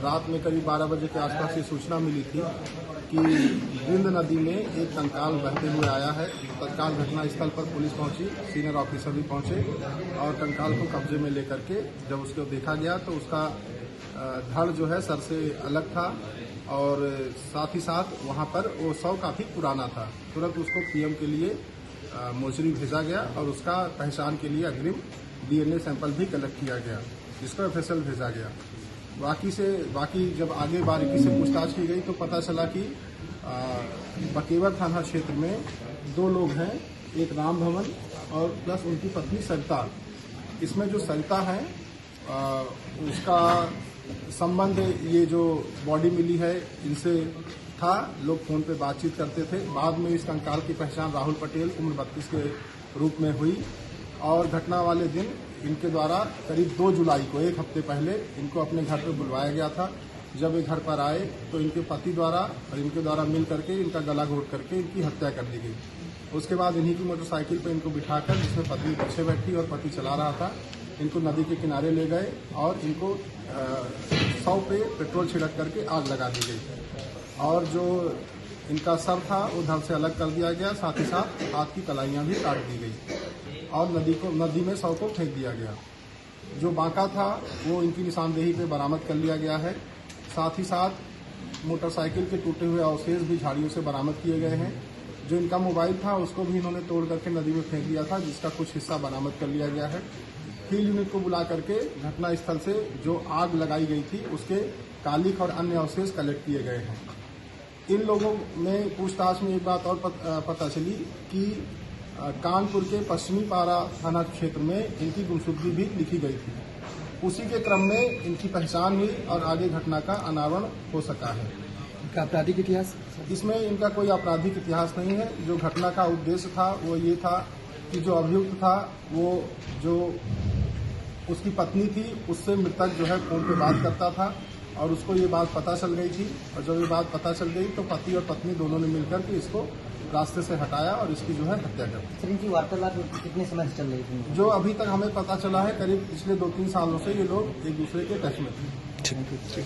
रात में करीब 12 बजे के आसपास ये सूचना मिली थी कि बिंद नदी में एक कंकाल बहते हुए आया है। तत्काल घटनास्थल पर पुलिस पहुंची, सीनियर ऑफिसर भी पहुंचे और कंकाल को कब्जे में लेकर के जब उसको देखा गया तो उसका धड़ जो है सर से अलग था और साथ ही साथ वहां पर वो शव काफी पुराना था। तुरंत उसको पीएम के लिए मोर्चरी भेजा गया और उसका पहचान के लिए अग्रिम डीएनए सैंपल भी कलेक्ट किया गया, जिसको एफएसएल भेजा गया। बाकी जब आगे बारीकी से पूछताछ की गई तो पता चला कि बकेवर थाना क्षेत्र में 2 लोग हैं, एक राम भवन और प्लस उनकी पत्नी सरिता। इसमें जो सरिता है उसका संबंध ये जो बॉडी मिली है इनसे था। लोग फोन पे बातचीत करते थे। बाद में इस कंकाल की पहचान राहुल पटेल उम्र 32 के रूप में हुई और घटना वाले दिन इनके द्वारा करीब 2 जुलाई को, एक हफ्ते पहले, इनको अपने घर पर बुलवाया गया था। जब ये घर पर आए तो इनके पति द्वारा और इनके द्वारा मिल करके इनका गला घोट करके इनकी हत्या कर दी गई। उसके बाद इन्हीं की मोटरसाइकिल पर इनको बिठाकर, जिसमें पत्नी पीछे बैठी और पति चला रहा था, इनको नदी के किनारे ले गए और इनको शव पे पेट्रोल छिड़क करके आग लगा दी गई और जो इनका सर था वो धड़ से अलग कर दिया गया। साथ ही साथ हाथ की कलाइयां भी काट दी गई और नदी में शव को फेंक दिया गया। जो बांका था वो इनकी निशानदेही पे बरामद कर लिया गया है। साथ ही साथ मोटरसाइकिल के टूटे हुए अवशेष भी झाड़ियों से बरामद किए गए हैं। जो इनका मोबाइल था उसको भी इन्होंने तोड़ करके नदी में फेंक दिया था, जिसका कुछ हिस्सा बरामद कर लिया गया है। फील्ड यूनिट को बुला करके घटनास्थल से जो आग लगाई गई थी उसके कालिख और अन्य अवशेष कलेक्ट किए गए हैं। इन लोगों में पूछताछ में एक बात और पता चली कि कानपुर के पश्चिमी पारा थाना क्षेत्र में इनकी गुमशुदगी भी लिखी गई थी। उसी के क्रम में इनकी पहचान हुई और आगे घटना का अनावरण हो सका है। इनका आपराधिक इतिहास? इसमें इनका कोई आपराधिक इतिहास नहीं है। जो घटना का उद्देश्य था वो ये था कि जो अभियुक्त था वो जो उसकी पत्नी थी उससे मृतक जो है फोन पे बात करता था और उसको ये बात पता चल गई थी और जब ये बात पता चल गई तो पति और पत्नी दोनों ने मिलकर के इसको रास्ते से हटाया और इसकी जो है हत्या कर दी। सर, इनकी वार्तालाप कितने समय से चल रही थी? जो अभी तक हमें पता चला है करीब पिछले 2-3 सालों से ये लोग एक दूसरे के टच में थे। ठीक।